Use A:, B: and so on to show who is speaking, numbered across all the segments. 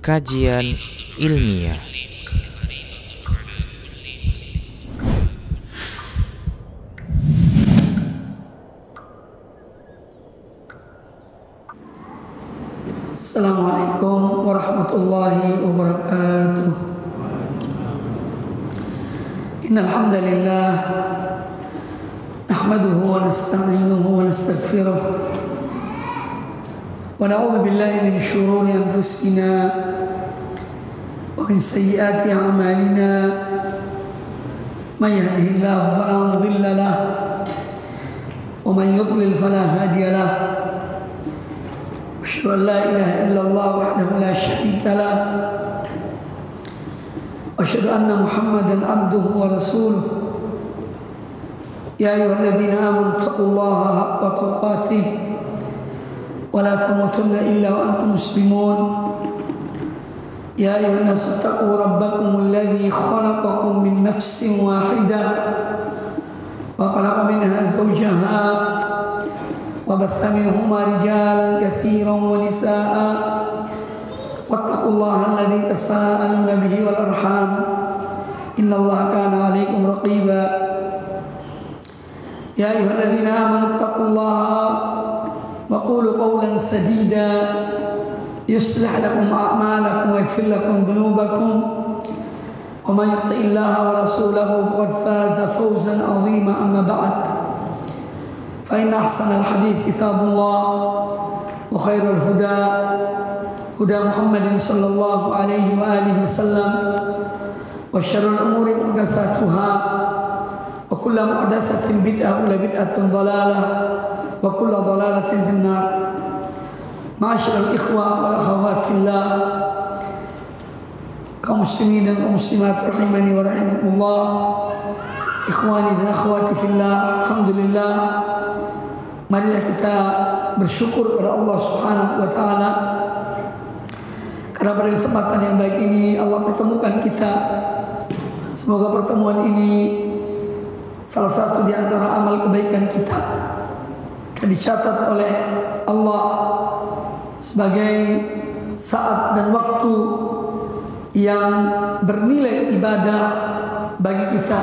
A: kajian ilmiah.
B: Assalamualaikum warahmatullahi wabarakatuh. Innal hamdalillah nahmaduhu wa nasta'inuhu wa nastaghfiruh wa na'udzu billahi min shururi anfusina wa min sayyiati a'malina. May yahdihillahu fala mudilla lahu wa man yudlil fala hadiya lahu. أشهد أن لا إله إلا الله وحده لا شريك له وأشهد أن محمدا عبده ورسوله. يا أيها الذين آمنوا اتقوا الله حق تقاته ولا تموتن إلا وأنتم مسلمون. يا أيها الناس اتقوا ربكم الذي خلقكم من نفس واحدة وخلق منها زوجها وبث منهما رجالا كثيرا ونساء واتقوا الله الذي تساءلون به والأرحام إن الله كان عليكم رقيبا. يا أيها الذين آمنوا اتقوا الله وقولوا قولا سديدا يصلح لكم أعمالكم ويغفر لكم ذنوبكم ومن يطع الله ورسوله فقد فاز فوزا عظيما. أما بعد فإن أحسن الحديث كتاب الله وخير الهدى هدى محمد صلى الله عليه وآله وسلم وشر الأمور محدثاتها وكل محدثة بدعة وكل بدعة ضلالة وكل ضلالة في النار. معاشر الإخوة والأخوات في الله, kaum muslimin dan muslimat rahimani wa rahimakumullah, ikhwani dan akhwati fillah, alhamdulillah, marilah kita bersyukur kepada Allah Subhanahu wa taala karena pada kesempatan yang baik ini Allah pertemukan kita. Semoga pertemuan ini salah satu di antara amal kebaikan kita akan dicatat oleh Allah sebagai saat dan waktu yang bernilai ibadah bagi kita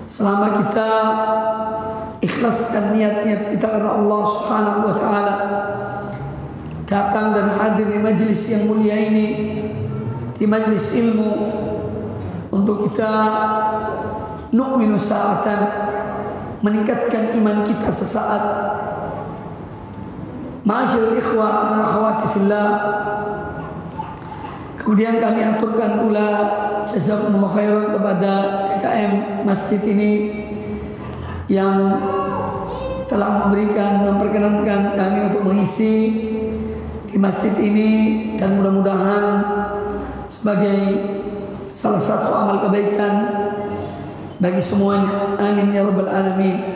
B: selama kita ikhlaskan niat-niat kita karena Allah Subhanahu wa taala, datang dan hadir di majlis yang mulia ini, di majlis ilmu, untuk kita nu'minu sa'atan, meningkatkan iman kita sesaat. Ma'asyiral ikhwah wal akhwati fillah, kemudian kami aturkan pula jazakumullah khairan kepada TKM masjid ini yang telah memperkenankan kami untuk mengisi di masjid ini, dan mudah-mudahan sebagai salah satu amal kebaikan bagi semuanya. Amin ya rabbal alamin.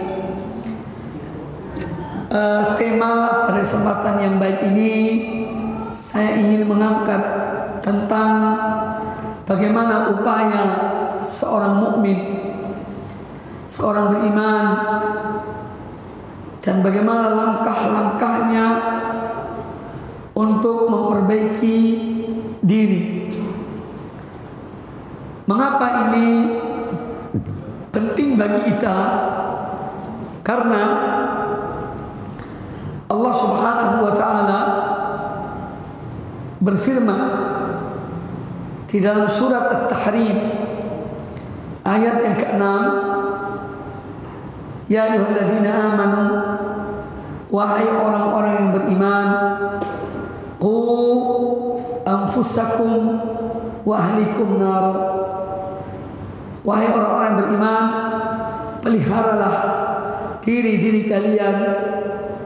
B: Tema pada kesempatan yang baik ini saya ingin mengangkat tentang bagaimana upaya seorang mukmin, seorang beriman, dan bagaimana langkah-langkahnya untuk memperbaiki diri. Mengapa ini penting bagi kita? Karena Allah Subhanahu wa taala berfirman di dalam surat At-Tahrim ayat yang ke-6, ya ayyuhalladzina amanu, wahai orang-orang yang beriman, qu anfusakum wa ahlikum nar. Wahai orang-orang yang beriman, peliharalah diri-diri kalian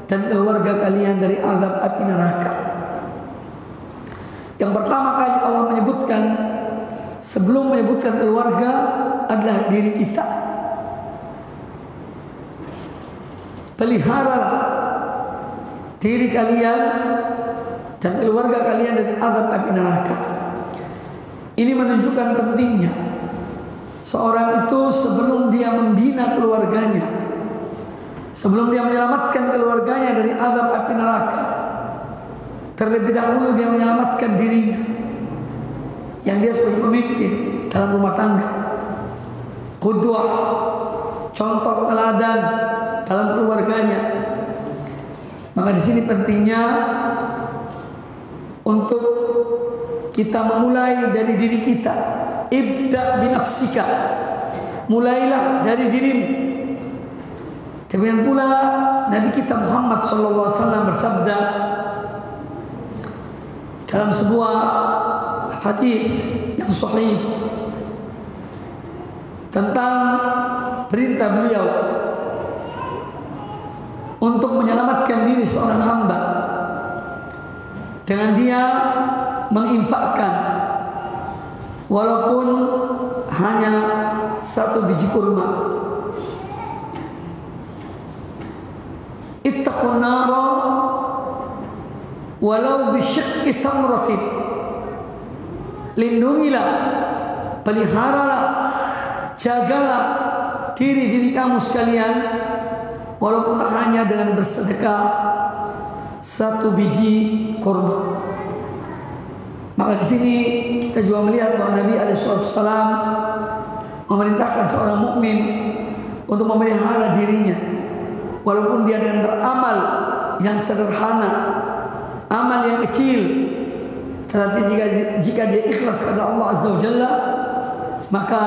B: dan keluarga kalian dari azab api neraka. Yang pertama kali Allah menyebutkan sebelum menyebutkan keluarga adalah diri kita. Peliharalah diri kalian dan keluarga kalian dari azab api neraka. Ini menunjukkan pentingnya seorang itu sebelum dia membina keluarganya, sebelum dia menyelamatkan keluarganya dari azab api neraka, terlebih dahulu dia menyelamatkan dirinya, yang dia sebagai pemimpin dalam rumah tangga, qudwah, contoh teladan dalam keluarganya. Maka di sini pentingnya untuk kita memulai dari diri kita. Ibda binafsika, mulailah dari dirimu. Demikian pula Nabi kita Muhammad SAW bersabda dalam sebuah hadis yang sahih tentang perintah beliau untuk menyelamatkan diri seorang hamba dengan dia menginfakkan walaupun hanya 1 biji kurma. Ittaqun nara walau bisyiqqi tamratin. Lindungilah, peliharalah, jagalah diri kamu sekalian walaupun hanya dengan bersedekah 1 biji kurma. Maka di sini kita juga melihat bahwa Nabi alaihissalam memerintahkan seorang mukmin untuk memelihara dirinya, walaupun dia dengan beramal yang sederhana, amal yang kecil, tetapi jika dia ikhlas kepada Allah Azza wa Jalla, maka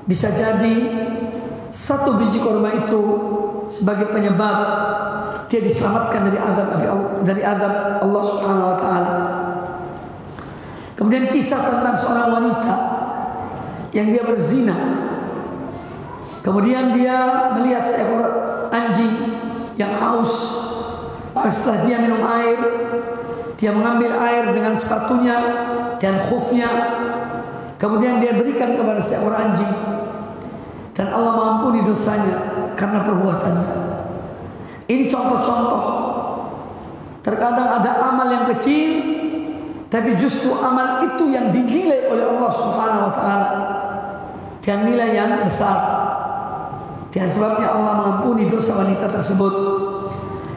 B: bisa jadi 1 biji kurma itu sebagai penyebab dia diselamatkan dari azab Allah Subhanahu wa taala. Kemudian kisah tentang seorang wanita yang dia berzina. Kemudian dia melihat seekor anjing yang haus. Maka setelah dia minum air, dia mengambil air dengan sepatunya dan khufnya. Kemudian dia berikan kepada seekor anjing. Dan Allah mengampuni dosanya karena perbuatannya. Ini contoh-contoh. Terkadang ada amal yang kecil, tapi justru amal itu yang dinilai oleh Allah Subhanahu wa taala dan nilai yang besar. Dan sebabnya Allah mengampuni dosa wanita tersebut,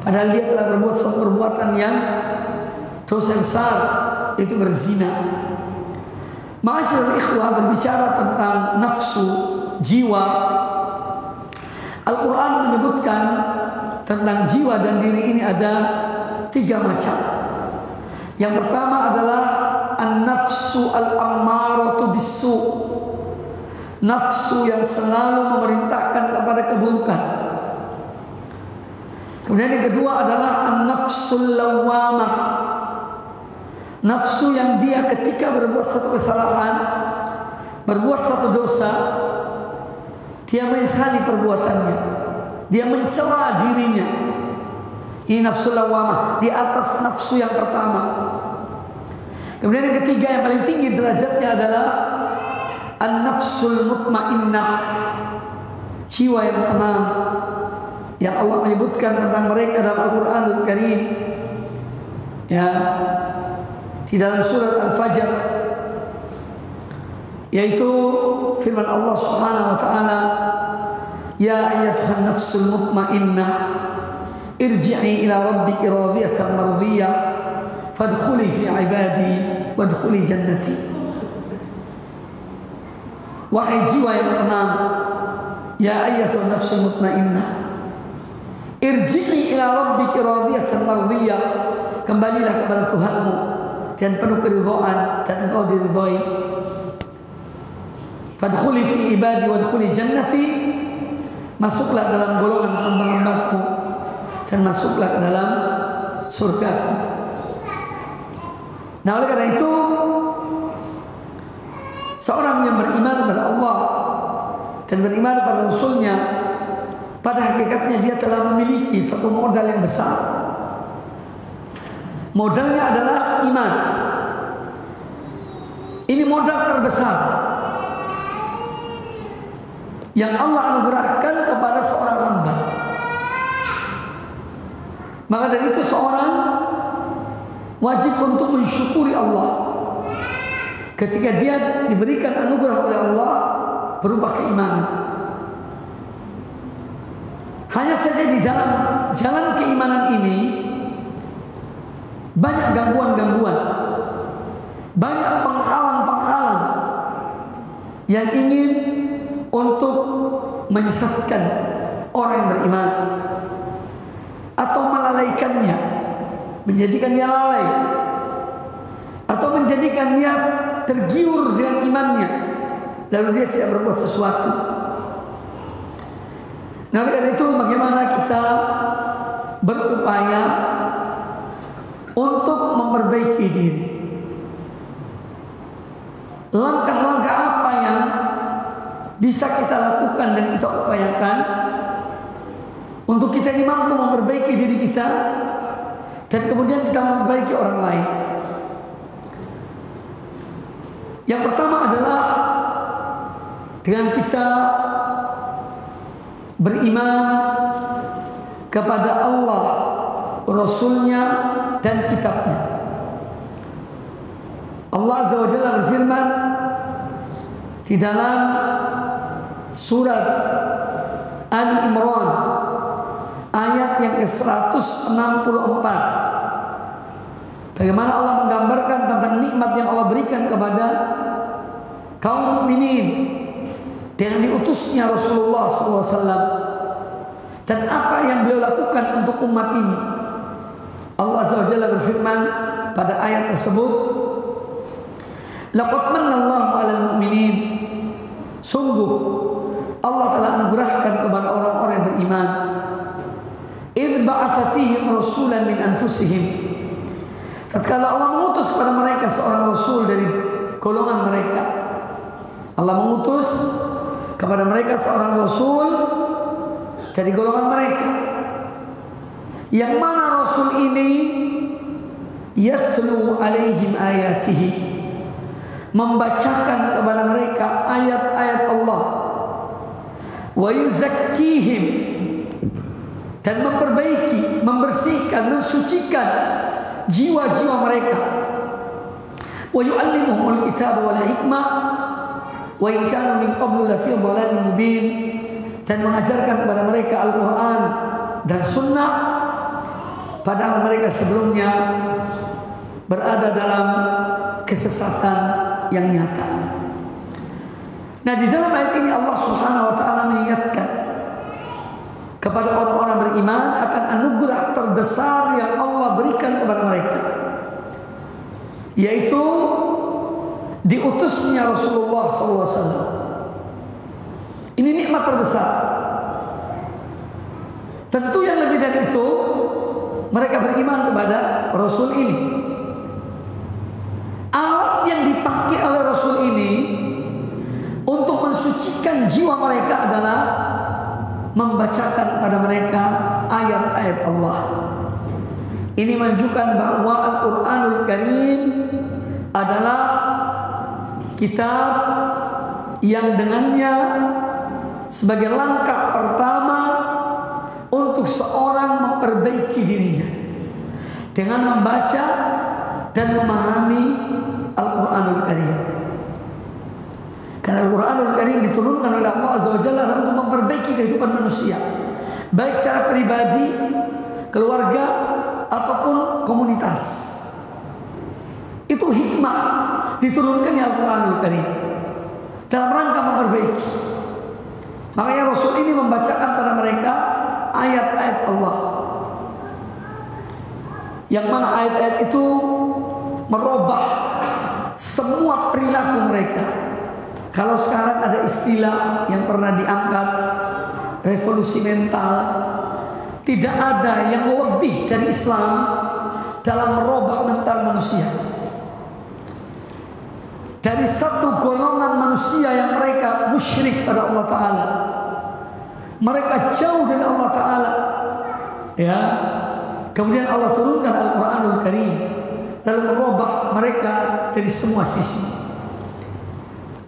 B: padahal dia telah berbuat suatu perbuatan yang dosa besar, itu berzina. Ma'asyiral ikhwah, berbicara tentang nafsu, jiwa, Al-Quran menyebutkan tentang jiwa dan diri ini ada 3 macam. Yang pertama adalah an-nafsu al-ammaratu bis-su', nafsu yang selalu memerintahkan kepada keburukan. Kemudian yang kedua adalah an-nafsul lawwamah, nafsu yang dia ketika berbuat satu kesalahan, berbuat satu dosa, dia menyesali perbuatannya, dia mencela dirinya. Ini nafsu lawamah, di atas nafsu yang pertama. Kemudian yang ketiga yang paling tinggi derajatnya adalah an-nafsul mutmainnah, jiwa yang tenang, yang Allah menyebutkan tentang mereka dalam Al-Quranul Karim, ya, di dalam surat Al-Fajr, yaitu firman Allah Subhanahu wa taala, ya ayyatuhan nafsul mutmainnah irji'i ila rabbiki radiyatan mardiyah fadkhuli fi ibadi wadkhuli jannati. Wahai jiwa yang tenang, ya ayyatuhan nafsul mutmainnah, irji'i ila rabbiki radiyatan mardiyah, kembalilah kepada Tuhanmu dan penuh keridhaan dan engkau diridhai. Fadkhuli fi ibadi wadkhuli jannati, masuklah dalam golongan hamba-hambaku dan masuklah ke dalam surgaku. Nah, oleh karena itu, seorang yang beriman kepada Allah dan beriman kepada Rasulnya, pada hakikatnya dia telah memiliki satu modal yang besar. Modalnya adalah iman. Ini modal terbesar yang Allah anugerahkan kepada seorang hamba. Maka dari itu seorang wajib untuk mensyukuri Allah ketika dia diberikan anugerah oleh Allah berupa keimanan. Hanya saja di dalam jalan keimanan ini banyak gangguan-gangguan, banyak penghalang-penghalang yang ingin untuk menyesatkan orang yang beriman atau melalaikannya, menjadikannya lalai atau menjadikannya tergiur dengan imannya, lalu dia tidak berbuat sesuatu. Nah, oleh karena itu bagaimana kita berupaya untuk memperbaiki diri. Langkah-langkah apa yang bisa kita lakukan dan kita upayakan untuk kita ini mampu memperbaiki diri kita dan kemudian kita memperbaiki orang lain. Yang pertama adalah dengan kita beriman kepada Allah, Rasulnya, dan kitabnya. Allah Azza wa Jalla berfirman di dalam surat Ali Imran ayat yang ke-164. Bagaimana Allah menggambarkan tentang nikmat yang Allah berikan kepada kaum mukminin dengan diutusnya Rasulullah SAW dan apa yang beliau lakukan untuk umat ini. Allah Azza wa Jalla berfirman pada ayat tersebut, laqad manallahu 'alal mu'minin, sungguh Allah telah anugerahkan kepada orang-orang yang beriman, idz ba'atsa fihim rasulan min anfusihim, tatkala Allah mengutus kepada mereka seorang rasul dari golongan mereka. Allah mengutus kepada mereka seorang rasul dari golongan mereka, yang mana rasul ini yatlu alaihim ayatihi, membacakan kepada mereka ayat-ayat Allah, wa yuzakkihim, dan memperbaiki, membersihkan, mensucikan jiwa-jiwa mereka, wa yu'allimuhumul kitaba wal hikmah wa in kanu min qablu la fi dhalalin mubin, dan mengajarkan kepada mereka Al-Quran dan Sunnah padahal mereka sebelumnya berada dalam kesesatan yang nyata. Nah, di dalam ayat ini Allah Subhanahu wa taala mengingatkan kepada orang-orang beriman akan anugerah terbesar yang Allah berikan kepada mereka, yaitu diutusnya Rasulullah SAW. Ini nikmat terbesar. Tentu yang lebih dari itu, mereka beriman kepada Rasul ini. Alat yang dipakai oleh Rasul ini untuk mensucikan jiwa mereka adalah membacakan pada mereka ayat-ayat Allah. Ini menunjukkan bahwa Al-Quranul Karim adalah kitab yang dengannya sebagai langkah pertama untuk seorang memperbaiki dirinya dengan membaca dan memahami Al-Quranul Karim. Karena Al-Quranul Karim diturunkan oleh Allah Azza wa Jalla untuk memperbaiki kehidupan manusia, baik secara pribadi, keluarga, ataupun komunitas. Itu hikmah diturunkannya Al-Quranul Karim dalam rangka memperbaiki. Makanya Rasul ini membacakan pada mereka ayat-ayat Allah, yang mana ayat-ayat itu merubah semua perilaku mereka. Kalau sekarang ada istilah yang pernah diangkat, revolusi mental, tidak ada yang lebih dari Islam dalam merubah mental manusia. Dari satu golongan manusia yang mereka musyrik pada Allah Ta'ala, mereka jauh dari Allah Ta'ala, ya, kemudian Allah turunkan Al-Quranul Karim lalu merubah mereka dari semua sisi.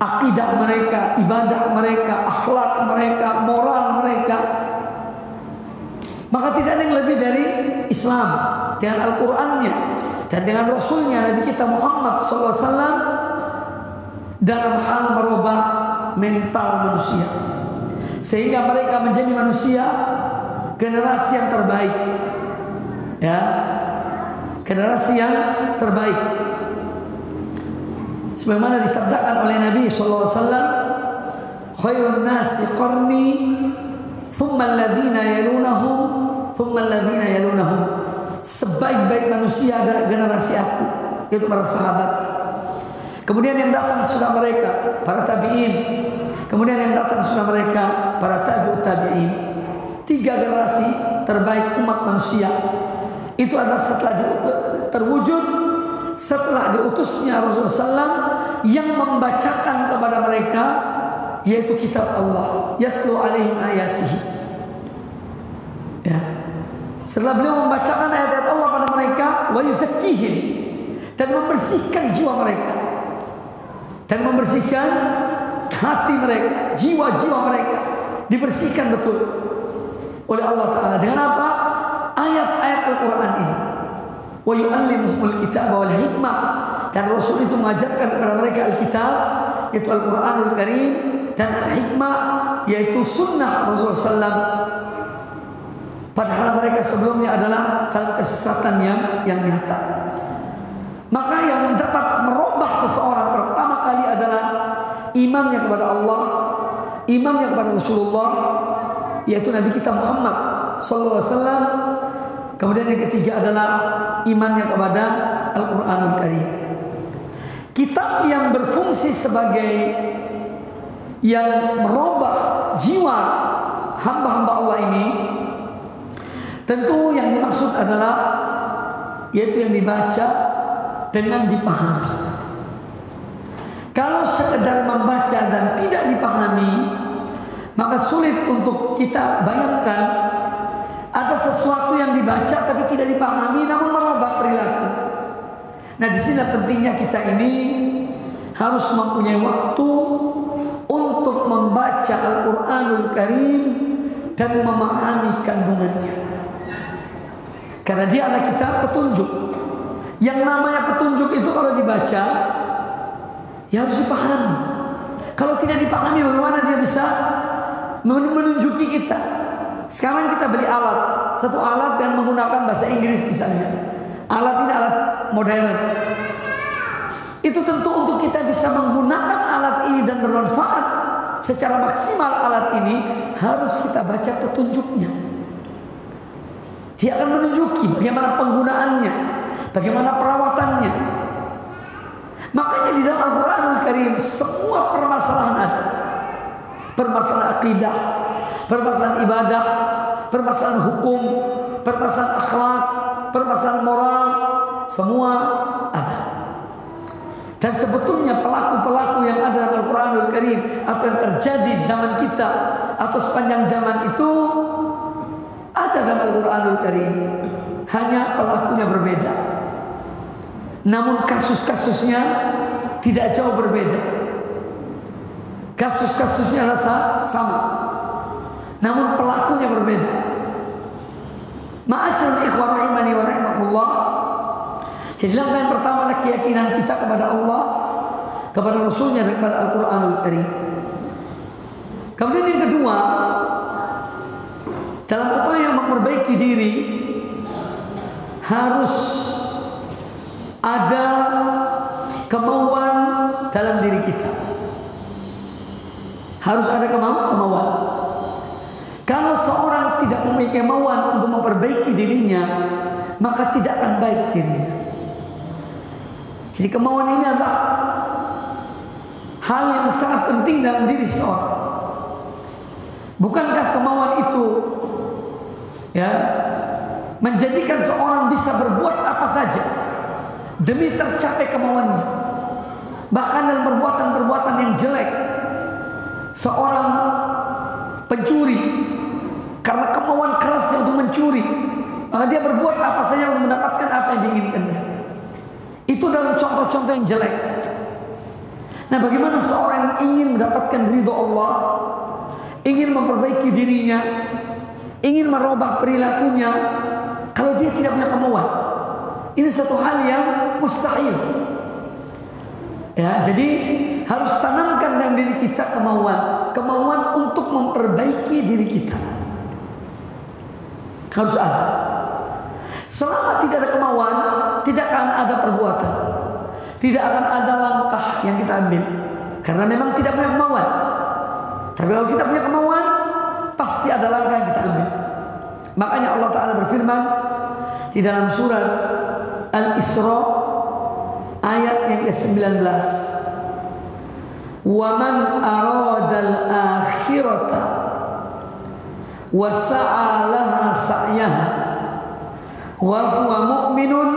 B: Akidah mereka, ibadah mereka, akhlak mereka, moral mereka. Maka tidak ada yang lebih dari Islam dengan Al-Qurannya dan dengan Rasulnya Nabi kita Muhammad SAW dalam hal merubah mental manusia, sehingga mereka menjadi manusia generasi yang terbaik, ya, generasi yang terbaik. Sebagaimana disabdakan oleh Nabi sallallahu alaihi wasallam, khairun nasi qarni, thumma alladhina yalunahum, thumma alladhina yalunahum. Sebaik-baik manusia adalah generasi aku, yaitu para sahabat. Kemudian yang datang sesudah mereka para tabi'in. Kemudian yang datang sesudah mereka para tabi'ut tabi'in. 3 generasi terbaik umat manusia. Itu adalah setelah terwujud setelah diutusnya Rasulullah SAW yang membacakan kepada mereka, yaitu kitab Allah, yatlu alaihim ayatihi. Ya. Setelah beliau membacakan ayat-ayat Allah pada mereka, wa yuzakkihim, dan membersihkan jiwa mereka, dan membersihkan hati mereka, jiwa-jiwa mereka dibersihkan betul oleh Allah Ta'ala. Dengan apa? Ayat-ayat Al-Quran ini. Wa yu'allimuhumul kitab wal hikmah, dan Rasul itu mengajarkan kepada mereka Alkitab, yaitu Al-Quranul Karim, dan Al-Hikmah, yaitu sunnah Rasulullah SAW. Padahal mereka sebelumnya adalah dalam kesesatan yang nyata. Maka yang dapat merubah seseorang pertama kali adalah imannya kepada Allah, imannya kepada Rasulullah, yaitu Nabi kita Muhammad sallallahu alaihi wasallam. Kemudian yang ketiga adalah imannya kepada Al-Quranul Karim. Kitab yang berfungsi sebagai yang merubah jiwa hamba-hamba Allah ini, tentu yang dimaksud adalah yaitu yang dibaca dengan dipahami. Kalau sekedar membaca dan tidak dipahami, maka sulit untuk kita bayangkan ada sesuatu yang dibaca tapi tidak dipahami namun merubah perilaku. Nah, di sini pentingnya kita ini harus mempunyai waktu untuk membaca Al-Quranul Karim dan memahami kandungannya. Karena dia adalah kitab petunjuk. Yang namanya petunjuk itu kalau dibaca ya harus dipahami. Kalau tidak dipahami, bagaimana dia bisa menunjuki kita? Sekarang kita beli alat, satu alat yang menggunakan bahasa Inggris misalnya. Alat ini alat modern. Itu tentu untuk kita bisa menggunakan alat ini dan bermanfaat secara maksimal alat ini, harus kita baca petunjuknya. Dia akan menunjuki bagaimana penggunaannya, bagaimana perawatannya. Makanya di dalam Al-Quranul Karim semua permasalahan ada. Permasalahan akidah, permasalahan ibadah, permasalahan hukum, permasalahan akhlak, permasalahan moral, semua ada. Dan sebetulnya pelaku-pelaku yang ada dalam Al-Quranul Karim atau yang terjadi di zaman kita atau sepanjang zaman itu ada dalam Al-Quranul Karim. Hanya pelakunya berbeda, namun kasus-kasusnya tidak jauh berbeda. Kasus-kasusnya rasa sama, namun pelakunya berbeda. Ma'asyiral ikhwah rahimani wa rahimakumullah. Jadi langkah yang pertama adalah keyakinan kita kepada Allah, kepada Rasulnya, dan kepada Al-Quranul Karim. Kemudian yang kedua, dalam upaya memperbaiki diri harus ada kemauan dalam diri kita. Harus ada kemauan. Kalau seorang tidak memiliki kemauan untuk memperbaiki dirinya, maka tidak akan baik dirinya. Jadi kemauan ini adalah hal yang sangat penting dalam diri seorang. Bukankah kemauan itu ya menjadikan seorang bisa berbuat apa saja demi tercapai kemauannya, bahkan dalam perbuatan-perbuatan yang jelek. Seorang pencuri karena kemauan kerasnya untuk mencuri, maka dia berbuat apa saja untuk mendapatkan apa yang diinginkannya. Itu dalam contoh-contoh yang jelek. Nah, bagaimana seorang yang ingin mendapatkan ridho Allah, ingin memperbaiki dirinya, ingin merubah perilakunya, kalau dia tidak punya kemauan? Ini satu hal yang mustahil. Ya, jadi harus tanamkan dalam diri kita kemauan untuk memperbaiki diri kita. Harus ada. Selama tidak ada kemauan, tidak akan ada perbuatan, tidak akan ada langkah yang kita ambil, karena memang tidak punya kemauan. Tapi kalau kita punya kemauan, pasti ada langkah yang kita ambil. Makanya Allah Ta'ala berfirman di dalam surat Al-Isra ayat yang ke-19, "Wa man aradal akhirata wa sa'a laha sa'yaha wa huwa mu'minun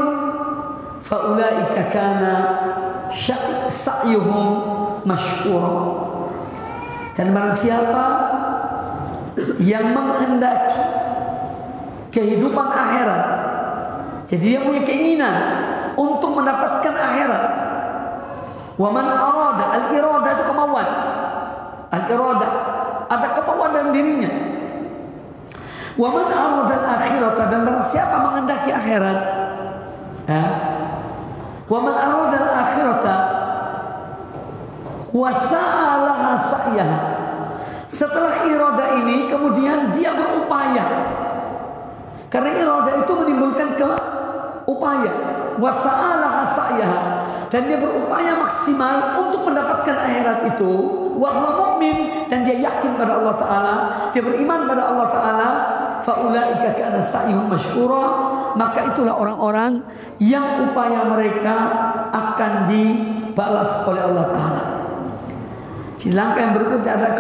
B: fa ulaika kana sa'yuhum mashkura." Dan barang siapa yang menghendaki kehidupan akhirat, jadi dia punya keinginan untuk mendapatkan akhirat. Wa man arada, al-irada itu kemauan. Al-irada ada kemauan dalam dirinya. Wa man arada al-akhirata, dan barang siapa menghendaki akhirat, wa man arada al-akhirata wa sa'alaha sa'yaha, setelah irada ini kemudian dia berupaya, karena irada itu menimbulkan upaya. Wa sa'alaha sa'yaha, dan dia berupaya maksimal untuk mendapatkan akhirat itu. Wa huwa mu'min, dan dia yakin pada Allah Ta'ala, dia beriman pada Allah Ta'ala. Fa ulaika kana sa'yuhum mashkura, maka itulah orang-orang yang upaya mereka akan dibalas oleh Allah Ta'ala. Jadi langkah yang berikutnya adalah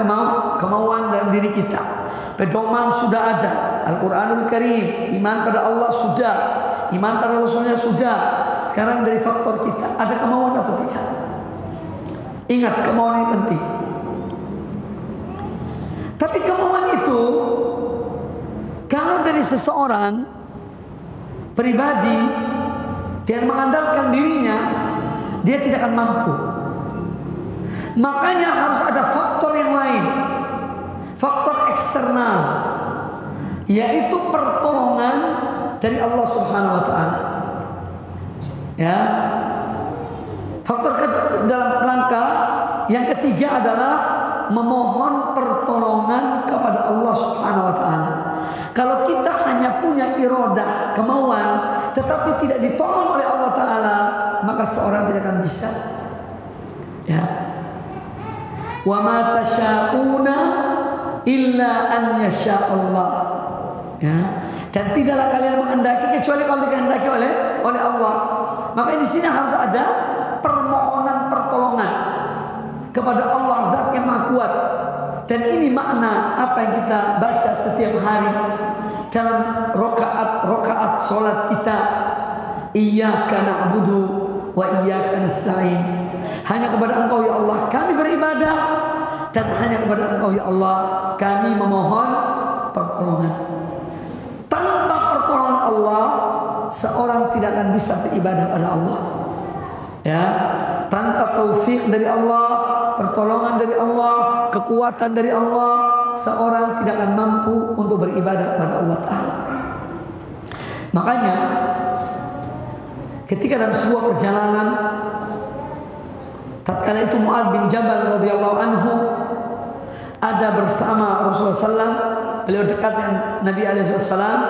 B: kemauan dalam diri kita. Pedoman sudah ada, Al-Quranul Karim, iman pada Allah sudah, iman pada Rasulnya sudah. Sekarang dari faktor kita, ada kemauan atau tidak? Ingat, kemauan ini penting. Tapi kemauan itu, kalau dari seseorang pribadi dan mengandalkan dirinya, dia tidak akan mampu. Makanya harus ada faktor yang lain, faktor eksternal, yaitu pertolongan dari Allah Subhanahu wa Ta'ala. Ya, faktor dalam langkah yang ketiga adalah memohon pertolongan kepada Allah Subhanahu wa Ta'ala. Kalau kita hanya punya iradah, kemauan, tetapi tidak ditolong oleh Allah Ta'ala, maka seorang tidak akan bisa. Ya. Wa ma tasyauna illa an yasha Allah. Ya. Dan tidaklah kalian menghendaki kecuali kalau dikehendaki oleh Allah. Maka di sini harus ada permohonan pertolongan kepada Allah Zat yang Maha Kuat. Dan ini makna apa yang kita baca setiap hari dalam rokaat solat kita. Iyyaka na'budu wa iyyaka nasta'in. Hanya kepada Engkau ya Allah kami beribadah, dan hanya kepada Engkau ya Allah kami memohon pertolongan. Tanpa pertolongan Allah, seorang tidak akan bisa beribadah pada Allah. Ya, tanpa taufik dari Allah, pertolongan dari Allah, kekuatan dari Allah, seorang tidak akan mampu untuk beribadah pada Allah Ta'ala. Makanya ketika dalam sebuah perjalanan, tatkala itu Mu'adz bin Jabal radhiyallahu anhu ada bersama Rasulullah SAW, beliau dekat dengan Nabi SAW.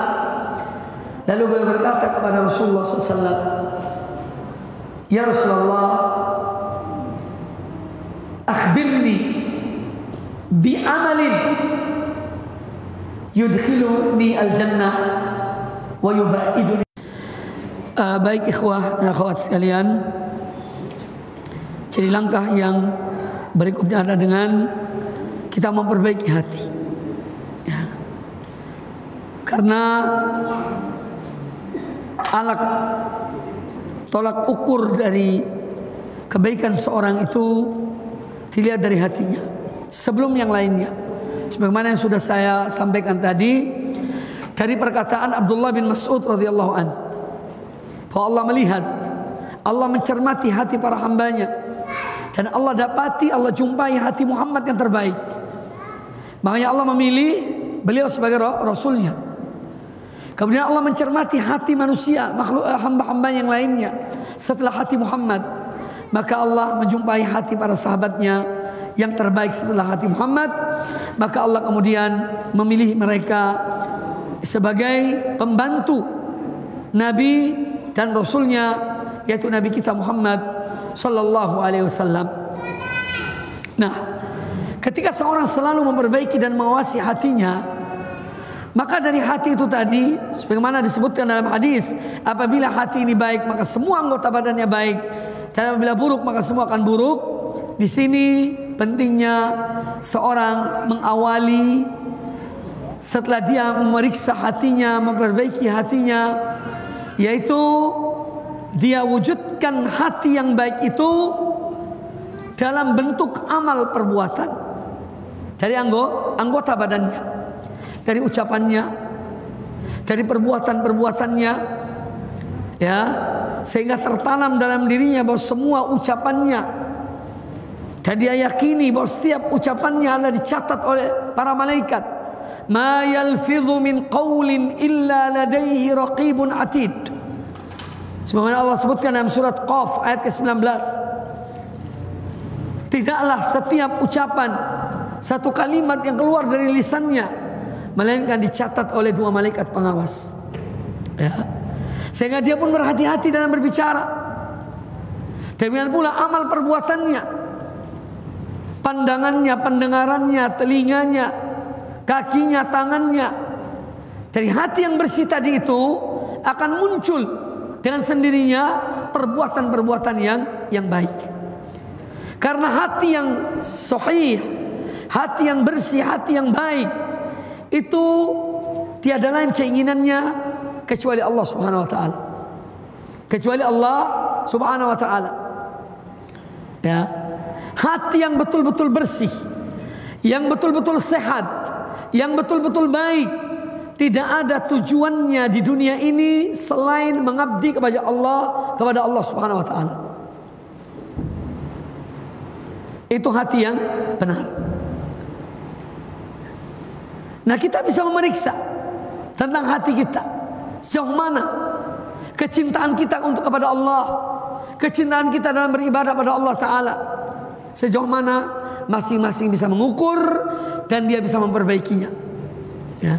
B: Lalu beliau berkata kepada Rasulullah SAW, "Ya Rasulullah, akhbirni bi amalin yudkhiluni al-jannah wa yubaiduni." Baik ikhwah dan akhwat sekalian, jadi langkah yang berikutnya adalah dengan kita memperbaiki hati. Ya. Karena tolak ukur dari kebaikan seorang itu dilihat dari hatinya sebelum yang lainnya. Sebagaimana yang sudah saya sampaikan tadi dari perkataan Abdullah bin Mas'ud radhiyallahu anhu, bahwa Allah melihat, Allah mencermati hati para hambanya, dan Allah dapati, Allah jumpai hati Muhammad yang terbaik. Makanya Allah memilih beliau sebagai Rasulnya. Kemudian Allah mencermati hati manusia, makhluk hamba-hamba yang lainnya setelah hati Muhammad. Maka Allah menjumpai hati para sahabatnya yang terbaik setelah hati Muhammad. Maka Allah kemudian memilih mereka sebagai pembantu Nabi dan Rasulnya, yaitu Nabi kita Muhammad sallallahu alaihi wasallam. Nah, ketika seorang selalu memperbaiki dan mengawasi hatinya, maka dari hati itu tadi, sebagaimana disebutkan dalam hadis, apabila hati ini baik maka semua anggota badannya baik, dan apabila buruk maka semua akan buruk. Di sini pentingnya seorang mengawali setelah dia memeriksa hatinya, memperbaiki hatinya, yaitu dia wujudkan hati yang baik itu dalam bentuk amal perbuatan dari anggota badannya, dari ucapannya, dari perbuatan-perbuatannya, ya, sehingga tertanam dalam dirinya bahwa semua ucapannya, dan dia yakini bahwa setiap ucapannya adalah dicatat oleh para malaikat. Ma yalfidhu min qawlin illa ladaihi raqibun atid. Sebagaimana Allah sebutkan dalam surat Qaf ayat ke-19. Tidaklah setiap ucapan, satu kalimat yang keluar dari lisannya melainkan dicatat oleh dua malaikat pengawas, ya. Sehingga dia pun berhati-hati dalam berbicara. Demikian pula amal perbuatannya, pandangannya, pendengarannya, telinganya, kakinya, tangannya. Dari hati yang bersih tadi itu akan muncul dengan sendirinya perbuatan-perbuatan yang baik. Karena hati yang sahih, hati yang bersih, hati yang baik, itu tiada lain keinginannya kecuali Allah Subhanahu wa taala. Kecuali Allah Subhanahu wa taala. Ya. Hati yang betul-betul bersih, yang betul-betul sehat, yang betul-betul baik, tidak ada tujuannya di dunia ini selain mengabdi kepada Allah Subhanahu wa taala. Itu hati yang benar. Nah, kita bisa memeriksa tentang hati kita, sejauh mana kecintaan kita kepada Allah, kecintaan kita dalam beribadah pada Allah Ta'ala, sejauh mana masing-masing bisa mengukur dan dia bisa memperbaikinya, ya.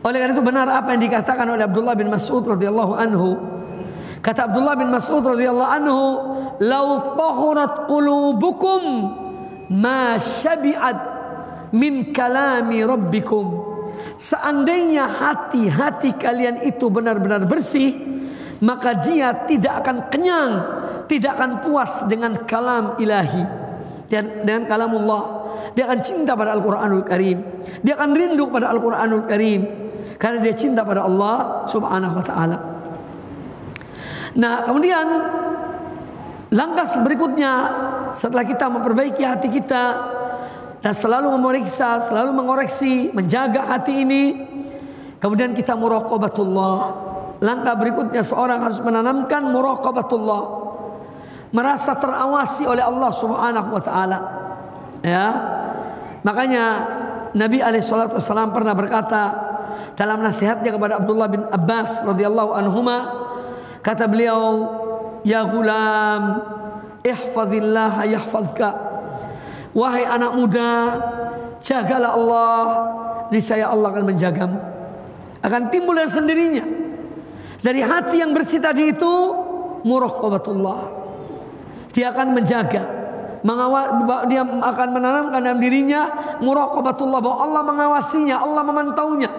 B: Oleh karena itu benar apa yang dikatakan oleh Abdullah bin Mas'ud radhiyallahu anhu. Kata Abdullah bin Mas'ud radhiyallahu anhu, "Lau tahurat qulubukum ma syabi'at min kalami rabbikum." Seandainya hati-hati kalian itu benar-benar bersih, maka dia tidak akan kenyang, tidak akan puas dengan kalam ilahi, dengan kalamullah. Dia akan cinta pada Al-Quranul Karim, dia akan rindu pada Al-Quranul Karim, karena dia cinta pada Allah Subhanahu wa ta'ala. Nah, kemudian langkah berikutnya setelah kita memperbaiki hati kita dan selalu memeriksa, selalu mengoreksi, menjaga hati ini, kemudian kita muraqabatullah. Langkah berikutnya seorang harus menanamkan muraqabatullah, merasa terawasi oleh Allah Subhanahu wa taala, ya. Makanya Nabi alaihi salatu wasallam pernah berkata dalam nasihatnya kepada Abdullah bin Abbas radhiyallahu anhuma, kata beliau, "Ya gulam, ihfazillah yahfazka." Wahai anak muda, jagalah Allah, niscaya Allah akan menjagamu. Akan timbul dengan sendirinya dari hati yang bersih tadi itu muraqabatullah. Dia akan menjaga, dia akan menanamkan dalam dirinya muraqabatullah, bahwa Allah mengawasinya, Allah memantaunya.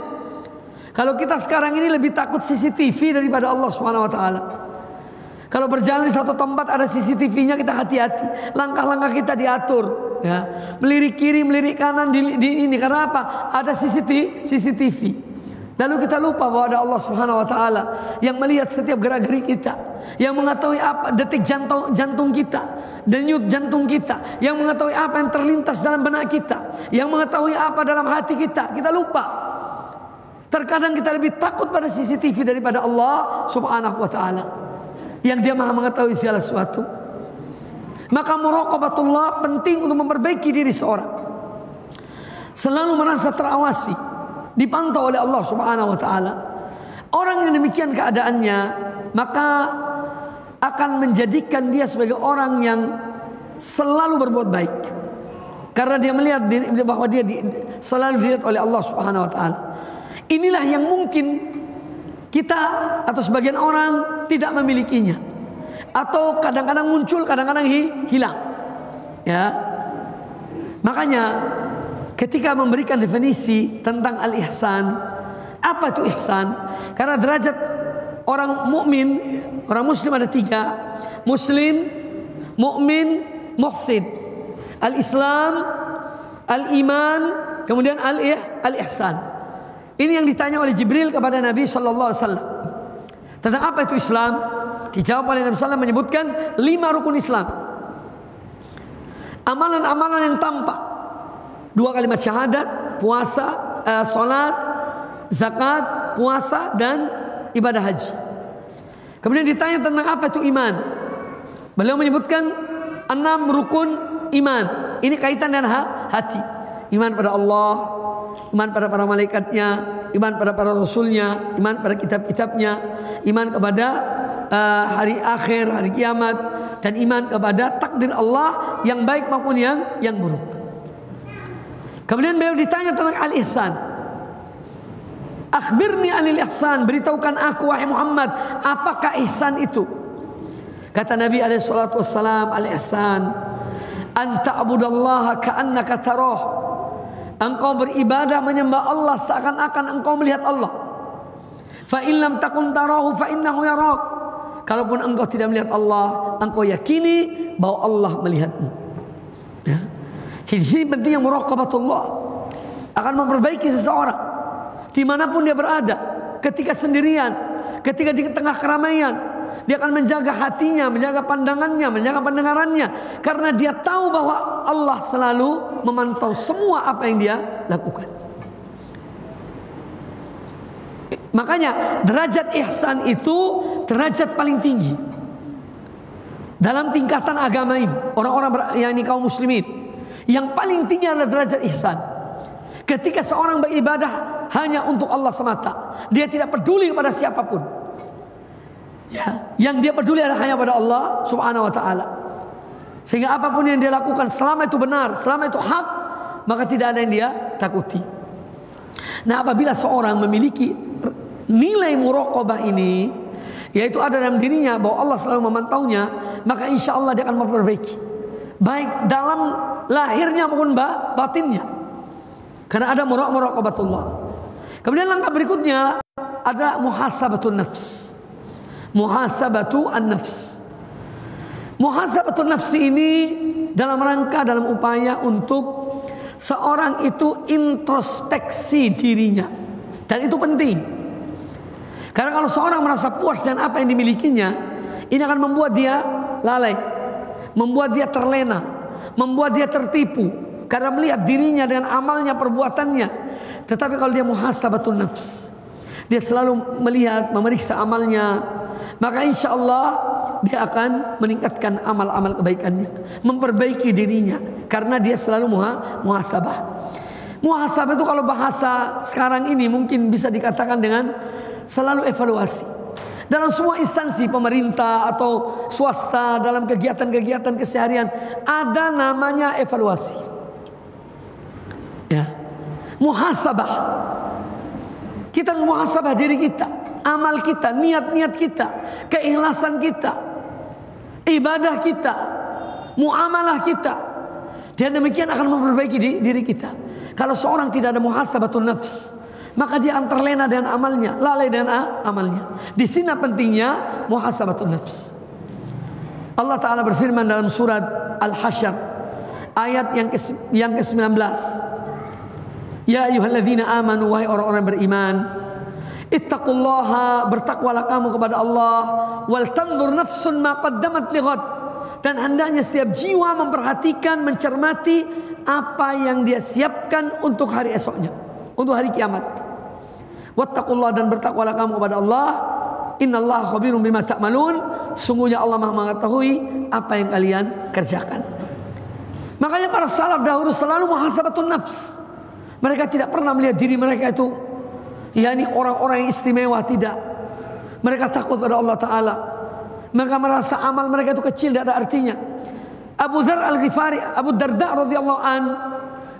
B: Kalau kita sekarang ini lebih takut CCTV daripada Allah Subhanahu wa taala. Kalau berjalan di satu tempat ada CCTV-nya, kita hati-hati, langkah-langkah kita diatur, ya. Melirik kiri, melirik kanan di ini, karena apa? Ada CCTV. Lalu kita lupa bahwa ada Allah Subhanahu wa taala yang melihat setiap gerak-gerik kita, yang mengetahui apa detik jantung kita, denyut jantung kita, yang mengetahui apa yang terlintas dalam benak kita, yang mengetahui apa dalam hati kita. Kita lupa. Terkadang kita lebih takut pada CCTV daripada Allah Subhanahu wa taala yang dia Maha mengetahui segala sesuatu. Maka muraqabatullah penting untuk memperbaiki diri seorang. Selalu merasa terawasi, dipantau oleh Allah Subhanahu wa taala. Orang yang demikian keadaannya, maka akan menjadikan dia sebagai orang yang selalu berbuat baik. Karena dia melihat bahwa dia selalu dilihat oleh Allah Subhanahu wa taala. Inilah yang mungkin kita atau sebagian orang tidak memilikinya, atau kadang-kadang muncul, kadang-kadang hilang. Ya, makanya ketika memberikan definisi tentang al-ihsan, apa itu ihsan? Karena derajat orang mukmin, orang muslim ada 3: muslim, mukmin, muhsin. Al-Islam, al-iman, kemudian al-ihsan. Ini yang ditanya oleh Jibril kepada Nabi sallallahu alaihi wasallam. Tentang apa itu Islam? Dijawab oleh Nabi sallallahu alaihi wasallam menyebutkan 5 rukun Islam. Amalan-amalan yang tampak: 2 kalimat syahadat, puasa, salat, zakat, puasa, dan ibadah haji. Kemudian ditanya tentang apa itu iman. Beliau menyebutkan 6 rukun iman. Ini kaitan dengan hati. Iman pada Allah, iman pada para malaikatnya, iman pada para rasulnya, iman pada kitab-kitabnya, iman kepada hari akhir, hari kiamat, dan iman kepada takdir Allah yang baik maupun yang buruk. Kemudian beliau ditanya tentang al-ihsan. Akhbirni anil ihsan, beritahukan aku wahai Muhammad, apakah ihsan itu? Kata Nabi alaihi salatu wassalam, al-ihsan an ta'budallaha ka'annaka tarah. Engkau beribadah menyembah Allah seakan-akan engkau melihat Allah. Fa in lam takun tarahu fa innahu yarak. Kalaupun engkau tidak melihat Allah, engkau yakini bahwa Allah melihatmu. Ya. Jadi sini pentingnya muraqabatullah, akan memperbaiki seseorang dimanapun dia berada, ketika sendirian, ketika di tengah keramaian. Dia akan menjaga hatinya, menjaga pandangannya, menjaga pendengarannya, karena dia tahu bahwa Allah selalu memantau semua apa yang dia lakukan. Makanya derajat ihsan itu derajat paling tinggi dalam tingkatan agama ini. Orang-orang yang ini kaum muslimin, yang paling tinggi adalah derajat ihsan. Ketika seorang beribadah hanya untuk Allah semata, dia tidak peduli kepada siapapun. Ya, yang dia peduli adalah hanya pada Allah Subhanahu wa taala. Sehingga apapun yang dia lakukan, selama itu benar, selama itu hak, maka tidak ada yang dia takuti. Nah, apabila seorang memiliki nilai muraqabah ini, yaitu ada dalam dirinya bahwa Allah selalu memantaunya, maka insya Allah dia akan memperbaiki, baik dalam lahirnya maupun batinnya, karena ada muraqabatullah. Kemudian langkah berikutnya ada muhasabatun nafs. Muhasabatu an-nafs. Muhasabatu nafsi ini dalam rangka, dalam upaya untuk seorang itu introspeksi dirinya. Dan itu penting. Karena kalau seorang merasa puas dengan apa yang dimilikinya, ini akan membuat dia lalai, membuat dia terlena, membuat dia tertipu karena melihat dirinya dengan amalnya, perbuatannya. Tetapi kalau dia muhasabatun nafs, dia selalu melihat, memeriksa amalnya, maka insya Allah dia akan meningkatkan amal-amal kebaikannya, memperbaiki dirinya, karena dia selalu muhasabah. Muhasabah itu kalau bahasa sekarang ini mungkin bisa dikatakan dengan selalu evaluasi. Dalam semua instansi pemerintah atau swasta, dalam kegiatan-kegiatan keseharian ada namanya evaluasi. Ya, muhasabah. Kita harus muhasabah diri kita. Amal kita, niat-niat kita, keikhlasan kita, ibadah kita, muamalah kita. Dan demikian akan memperbaiki diri kita. Kalau seorang tidak ada muhasabatun nafs, maka dia akan terlena dengan amalnya, lalai dengan amalnya. Di sini pentingnya muhasabatun nafs. Allah Ta'ala berfirman dalam surat Al-Hasyr ayat yang ke-19. Ya ayyuhalladzina amanu, wahai orang-orang beriman, ittaqullaha, bertakwalah kamu kepada Allah, wal tanzur nafsun ma qaddamat lighad, dan hendaknya setiap jiwa memperhatikan, mencermati apa yang dia siapkan untuk hari esoknya, untuk hari kiamat. Wattaqullaha, dan bertakwalah kamu kepada Allah, innallaha khabirum bima ta'malun, sungguhnya Allah Maha mengetahui apa yang kalian kerjakan. Makanya para salaf dahulu selalu muhasabatun nafs. Mereka tidak pernah melihat diri mereka itu yakni orang-orang yang istimewa, tidak. Mereka takut pada Allah Ta'ala. Mereka merasa amal mereka itu kecil, tidak ada artinya. Abu Darda radhiyallahu an,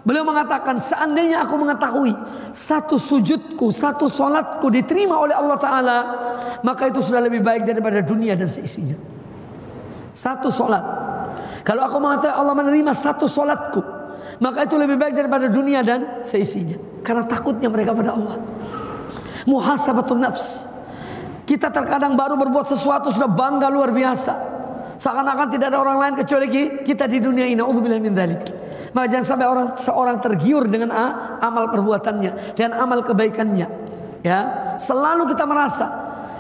B: Beliau mengatakan, seandainya aku mengetahui satu sujudku, satu solatku diterima oleh Allah Ta'ala, maka itu sudah lebih baik daripada dunia dan seisinya. Satu solat. Kalau aku mengatakan Allah menerima satu solatku, maka itu lebih baik daripada dunia dan seisinya. Karena takutnya mereka pada Allah. Muhasabatun nafs. Kita terkadang baru berbuat sesuatu sudah bangga luar biasa, seakan-akan tidak ada orang lain kecuali kita di dunia ini. Na'udzubillah min dzalik. Maka jangan sampai seorang tergiur dengan amal perbuatannya dan amal kebaikannya. Ya, selalu kita merasa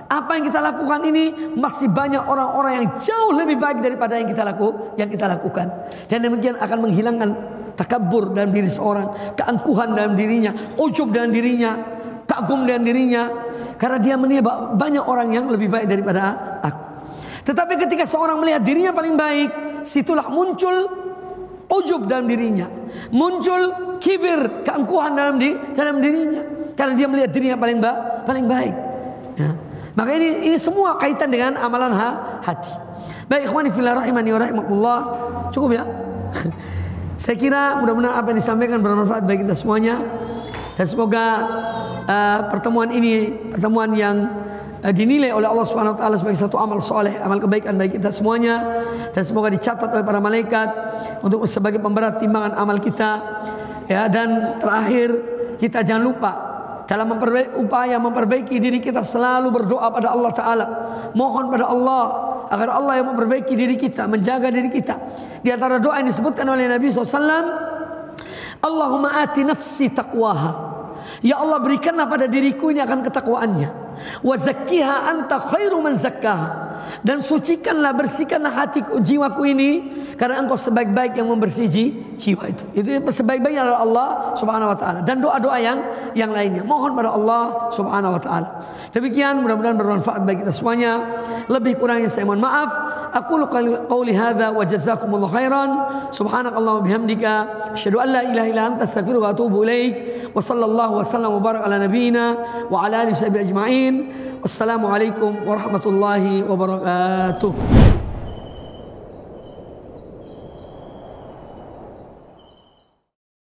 B: apa yang kita lakukan ini masih banyak orang-orang yang jauh lebih baik daripada yang kita lakukan. Dan demikian akan menghilangkan takabur dalam diri seorang, keangkuhan dalam dirinya, ujub dalam dirinya, kagum dalam dirinya, karena dia menilai banyak orang yang lebih baik daripada aku. Tetapi ketika seorang melihat dirinya paling baik, situlah muncul ujub dalam dirinya, muncul kibir, keangkuhan dalam dirinya, karena dia melihat dirinya paling baik. Ya. Maka ini semua kaitan dengan amalan hati. Baik, ikhwani fillah rahimani wa rahimakumullah. Cukup ya. Saya kira mudah-mudahan apa yang disampaikan bermanfaat bagi kita semuanya, dan semoga pertemuan ini pertemuan yang dinilai oleh Allah Subhanahu wa taala sebagai satu amal soleh, amal kebaikan bagi kita semuanya, dan semoga dicatat oleh para malaikat untuk sebagai pemberat timbangan amal kita. Ya, dan terakhir, kita jangan lupa dalam upaya memperbaiki diri kita selalu berdoa pada Allah Ta'ala, mohon pada Allah agar Allah yang memperbaiki diri kita, menjaga diri kita. Di antara doa yang disebutkan oleh Nabi SAW, Allahumma ati nafsi taqwaha, ya Allah berikanlah pada diriku ini akan ketakwaannya, wa zakkiha anta khairu man zakkaha, dan sucikanlah, bersihkanlah hatiku, jiwaku ini, karena engkau sebaik-baik yang membersih jiwa itu. Itu sebaik-baiknya adalah Allah Subhanahu wa taala, dan doa-doa yang lainnya mohon pada Allah Subhanahu wa taala. Demikian, mudah-mudahan bermanfaat bagi kita semuanya. Lebih kurangnya saya mohon maaf. Aku qauli hadza wa jazakumullahu khairan. Subhanakallahumma bihamdika asyhadu an la ilaha illa anta astaghfiruka wa atubu ilaik. Wa sallallahu wasallam wa baraka ala nabiyyina wa ala alihi washabihi ajma'in. Wassalamualaikum warahmatullahi wabarakatuh.